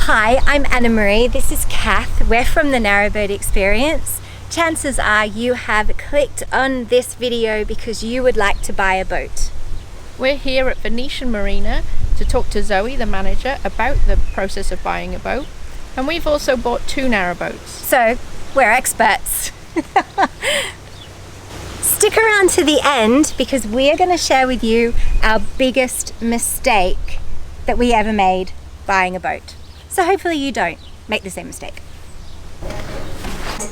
Hi, I'm Anna Marie. This is Kath. We're from the Narrowboat Experience. Chances are you have clicked on this video because you would like to buy a boat. We're here at Venetian Marina to talk to Zoe, the manager, about the process of buying a boat. And we've also bought 2 narrowboats. So, we're experts. Stick around to the end because we are going to share with you our biggest mistake that we ever made buying a boat. So hopefully you don't make the same mistake.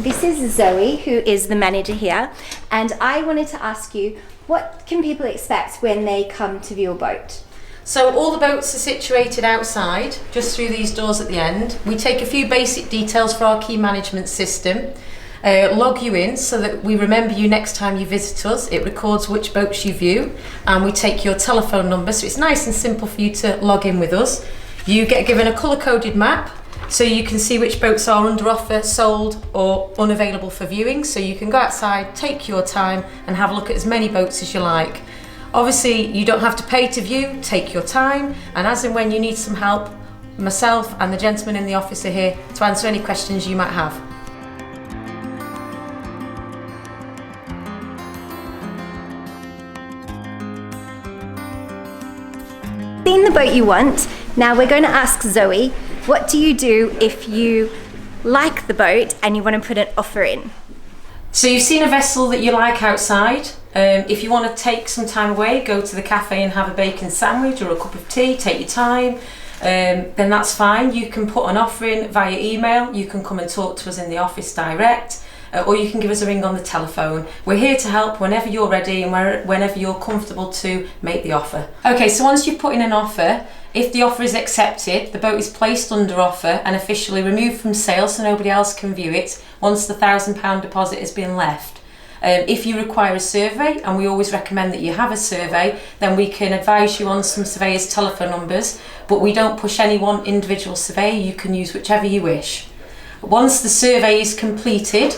This is Zoe, who is the manager here, and I wanted to ask you, what can people expect when they come to view a boat? So all the boats are situated outside, just through these doors at the end. We take a few basic details for our key management system, log you in so that we remember you next time you visit us. It records which boats you view, and we take your telephone number, so it's nice and simple for you to log in with us. You get given a colour-coded map so you can see which boats are under offer, sold or unavailable for viewing, so you can go outside, take your time and have a look at as many boats as you like. Obviously you don't have to pay to view, take your time, and as and when you need some help, myself and the gentleman in the office are here to answer any questions you might have. Seen the boat you want. Now we're going to ask Zoe, what do you do if you like the boat and you want to put an offer in? So you've seen a vessel that you like outside. If you want to take some time away, go to the cafe and have a bacon sandwich or a cup of tea, take your time, then that's fine. You can put an offer in via email, you can come and talk to us in the office direct, or you can give us a ring on the telephone. We're here to help whenever you're ready and whenever you're comfortable to make the offer. Okay, so once you've put in an offer, if the offer is accepted, the boat is placed under offer and officially removed from sale so nobody else can view it once the £1,000 deposit has been left. If you require a survey, and we always recommend that you have a survey, then we can advise you on some surveyors' telephone numbers, but we don't push any one individual surveyor. You can use whichever you wish. Once the survey is completed,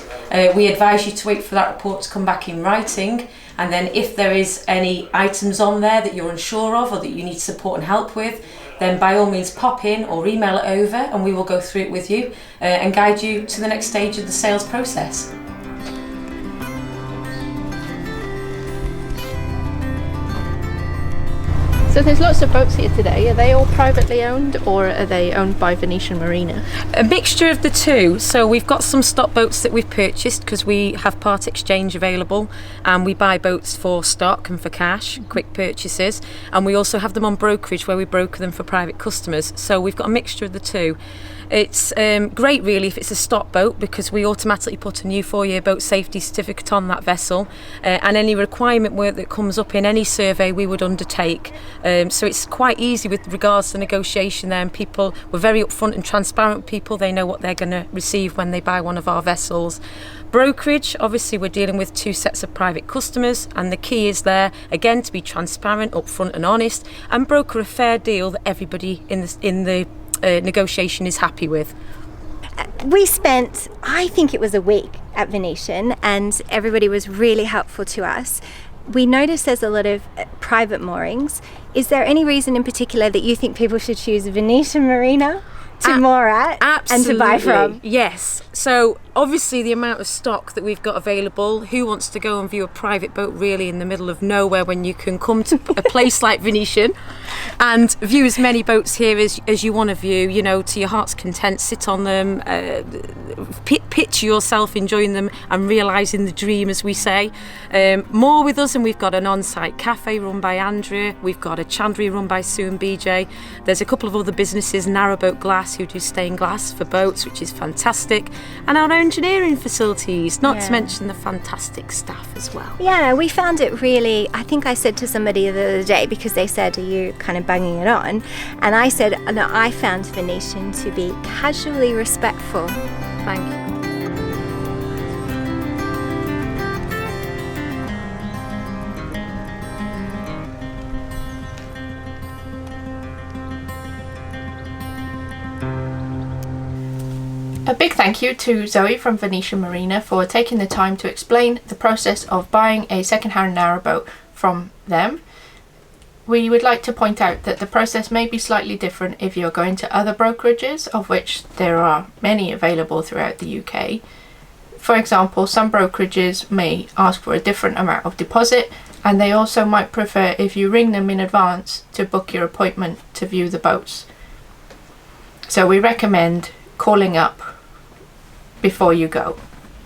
we advise you to wait for that report to come back in writing, and then if there is any items on there that you're unsure of or that you need support and help with, then by all means pop in or email it over and we will go through it with you and guide you to the next stage of the sales process. So there's lots of boats here today. Are they all privately owned or are they owned by Venetian Marina? A mixture of the two. So we've got some stock boats that we've purchased because we have part exchange available, and we buy boats for stock and for cash, quick purchases, and we also have them on brokerage where we broker them for private customers. So we've got a mixture of the two. It's great really if it's a stock boat because we automatically put a new 4-year boat safety certificate on that vessel, and any requirement work that comes up in any survey we would undertake. So it's quite easy with regards to negotiation there, and people, we're very upfront and transparent with people. They know what they're going to receive when they buy one of our vessels. Brokerage, obviously we're dealing with 2 sets of private customers, and the key is there again to be transparent, upfront and honest, and broker a fair deal that everybody in the negotiation is happy with. We spent, I think it was a week at Venetian, and everybody was really helpful to us. We noticed there's a lot of private moorings. Is there any reason in particular that you think people should choose Venetian Marina to moor at and to buy from? Yes. So obviously the amount of stock that we've got available, who wants to go and view a private boat really in the middle of nowhere when you can come to a place like Venetian and view as many boats here as you want to view, you know, to your heart's content, sit on them, picture yourself enjoying them and realising the dream, as we say. More with us, and we've got an on-site cafe run by Andrea, we've got a chandlery run by Sue and BJ. There's a couple of other businesses, Narrowboat Glass, who do stained glass for boats, which is fantastic, and our engineering facilities, not to mention the fantastic staff as well. Yeah, we found it really, I think I said to somebody the other day, because they said, are you kind of banging it on? And I said, no, I found Venetian to be casually respectful. Thank you. A big thank you to Zoe from Venetian Marina for taking the time to explain the process of buying a second-hand narrowboat from them. we would like to point out that the process may be slightly different if you're going to other brokerages, of which there are many available throughout the UK. For example, some brokerages may ask for a different amount of deposit, and they also might prefer if you ring them in advance to book your appointment to view the boats. So we recommend calling up before you go.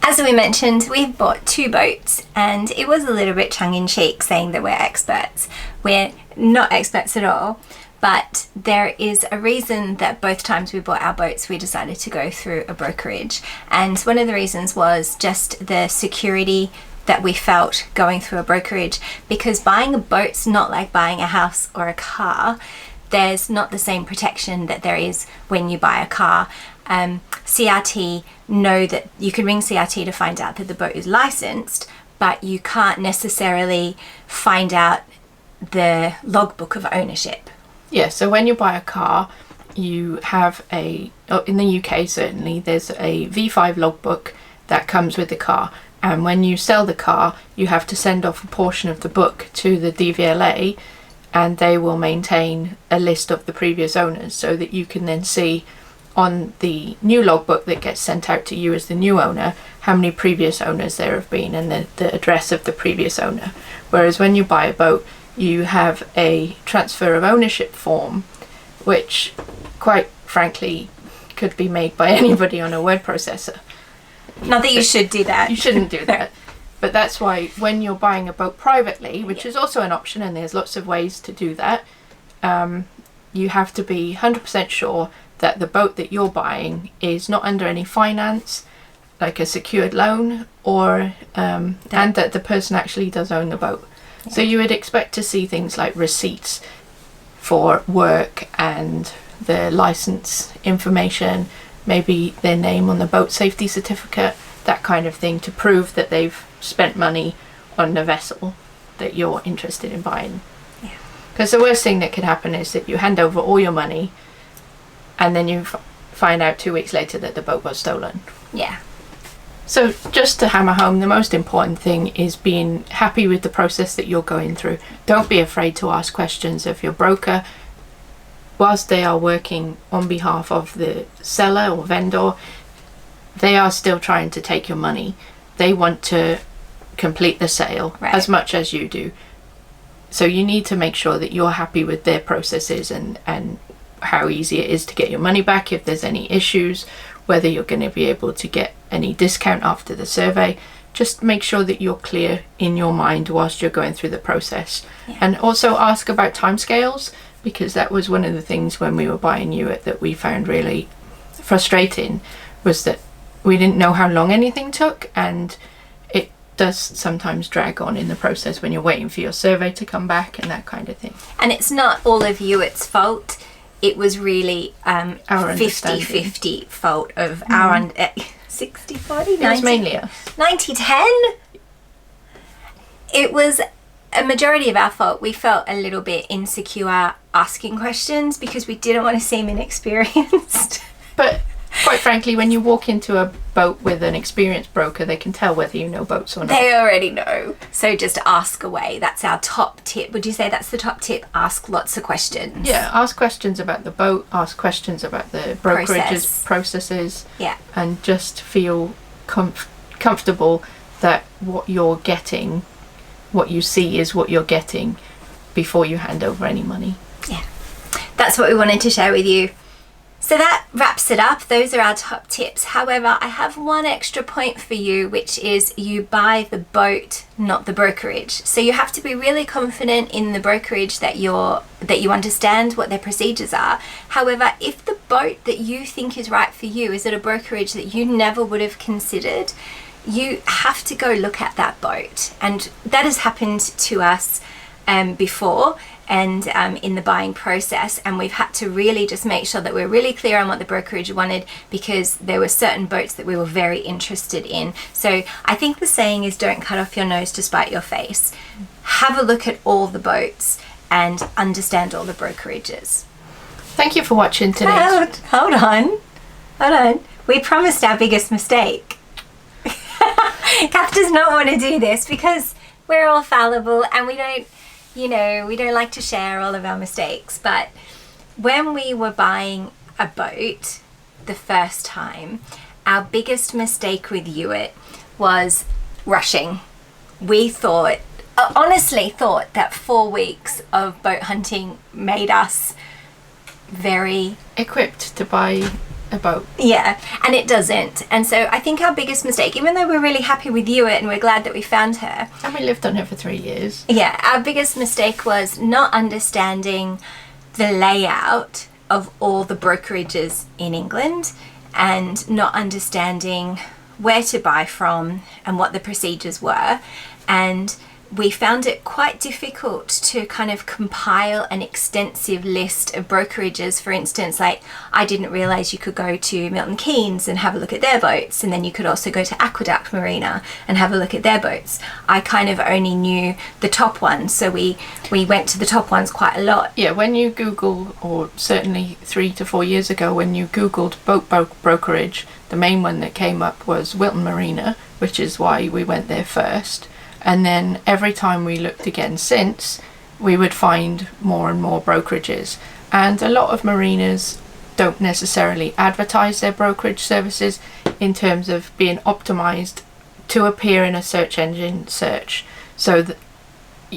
As we mentioned, we've bought 2 boats, and it was a little bit tongue-in-cheek saying that we're experts. We're not experts at all, but there is a reason that both times we bought our boats we decided to go through a brokerage. And one of the reasons was just the security that we felt going through a brokerage, because buying a boat's not like buying a house or a car. There's not the same protection that there is when you buy a car. CRT know that you can ring CRT to find out that the boat is licensed, but you can't necessarily find out the logbook of ownership. Yeah, so when you buy a car, you have in the UK certainly, there's a V5 logbook that comes with the car. And when you sell the car, you have to send off a portion of the book to the DVLA, and they will maintain a list of the previous owners so that you can then see on the new logbook that gets sent out to you as the new owner how many previous owners there have been and the address of the previous owner. Whereas when you buy a boat, you have a transfer of ownership form, which quite frankly could be made by anybody on a word processor. Not that you should do that. You shouldn't do that. But that's why when you're buying a boat privately, which is also an option, and there's lots of ways to do that, you have to be 100% sure that the boat that you're buying is not under any finance, like a secured loan, or and that the person actually does own the boat. Yeah. So you would expect to see things like receipts for work and the license information, maybe their name on the boat safety certificate, that kind of thing, to prove that they've spent money on the vessel that you're interested in buying. Because the worst thing that could happen is that you hand over all your money and then you find out 2 weeks later that the boat was stolen. Yeah. So just to hammer home, the most important thing is being happy with the process that you're going through. Don't be afraid to ask questions of your broker. Whilst they are working on behalf of the seller or vendor, they are still trying to take your money. They want to complete the sale as much as you do. So you need to make sure that you're happy with their processes and how easy it is to get your money back if there's any issues, whether you're going to be able to get any discount after the survey. Just make sure that you're clear in your mind whilst you're going through the process. Yeah. And also ask about timescales, because that was one of the things when we were buying you that we found really frustrating, was that we didn't know how long anything took, and it does sometimes drag on in the process when you're waiting for your survey to come back and that kind of thing. And it's not all of you it's fault. It was really 50-50 fault of our 60-40? It was mainly us. 90-10? It was a majority of our fault. We felt a little bit insecure asking questions because we didn't want to seem inexperienced. But quite frankly, when you walk into a boat with an experienced broker, they can tell whether you know boats or not. They already know. So just ask away. That's our top tip. Would you say that's the top tip? Ask lots of questions. Yeah, ask questions about the boat, ask questions about the brokerage's processes. Yeah. And just feel comfortable that what you're getting, what you see is what you're getting before you hand over any money. Yeah. That's what we wanted to share with you. So that wraps it up. Those are our top tips. However, I have one extra point for you, which is you buy the boat, not the brokerage. So you have to be really confident in the brokerage that you understand what their procedures are. However, if the boat that you think is right for you is at a brokerage that you never would have considered, you have to go look at that boat. And that has happened to us before, and in the buying process, and we've had to really just make sure that we're really clear on what the brokerage wanted, because there were certain boats that we were very interested in. So I think the saying is, don't cut off your nose to spite your face. Have a look at all the boats and understand all the brokerages. Thank you for watching today. Hold on. We promised our biggest mistake. Kath does not want to do this because we're all fallible and we don't you know, we don't like to share all of our mistakes, but when we were buying a boat the first time, our biggest mistake with Hewitt was rushing. We thought, honestly thought that 4 weeks of boat hunting made us very equipped to buy a boat. Yeah, and it doesn't. And so I think our biggest mistake, even though we're really happy with Hewitt and we're glad that we found her. And we lived on her for 3 years. Yeah, our biggest mistake was not understanding the layout of all the brokerages in England and not understanding where to buy from and what the procedures were. And we found it quite difficult to kind of compile an extensive list of brokerages. For instance, like, I didn't realize you could go to Milton Keynes and have a look at their boats, and then you could also go to Aqueduct Marina and have a look at their boats. I kind of only knew the top ones, so we went to the top ones quite a lot. Yeah, when you Google, or certainly 3 to 4 years ago, when you Googled boat brokerage, the main one that came up was Wilton Marina, which is why we went there first. And then every time we looked again since, we would find more and more brokerages. And a lot of marinas don't necessarily advertise their brokerage services in terms of being optimized to appear in a search engine search. So that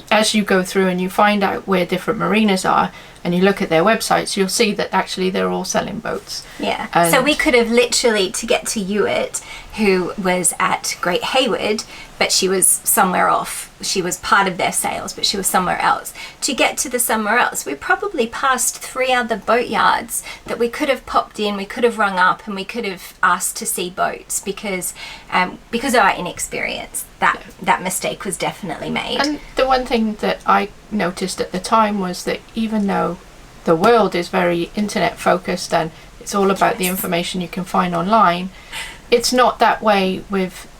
as you go through and you find out where different marinas are and you look at their websites, you'll see that actually they're all selling boats. Yeah. And so we could have literally, to get to Hewitt, who was at Great Hayward, but she was somewhere off. She was part of their sales, but she was somewhere else. To get to the somewhere else, we probably passed 3 other boat yards that we could have popped in, we could have rung up, and we could have asked to see boats because of our inexperience. That mistake was definitely made. And the one thing that I noticed at the time was that even though the world is very internet focused and it's all about the information you can find online, it's not that way with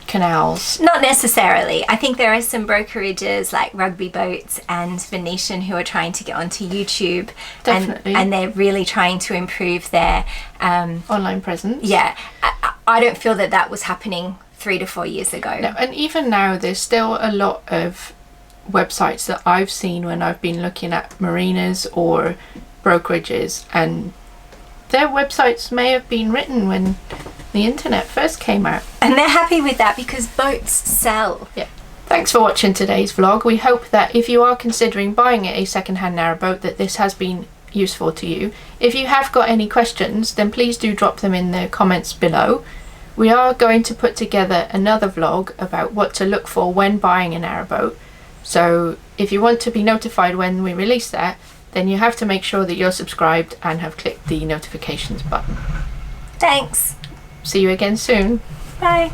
canals. Not necessarily. I think there are some brokerages like Rugby Boats and Venetian who are trying to get onto YouTube. Definitely. And they're really trying to improve their online presence. Yeah. I don't feel that was happening 3 to 4 years ago. No, and even now there's still a lot of websites that I've seen when I've been looking at marinas or brokerages, and their websites may have been written when the internet first came out. And they're happy with that because boats sell. Yeah. Thanks for watching today's vlog. We hope that if you are considering buying a second-hand narrowboat, that this has been useful to you. If you have got any questions, then please do drop them in the comments below. We are going to put together another vlog about what to look for when buying a narrowboat. So if you want to be notified when we release that, then you have to make sure that you're subscribed and have clicked the notifications button. Thanks. See you again soon. Bye.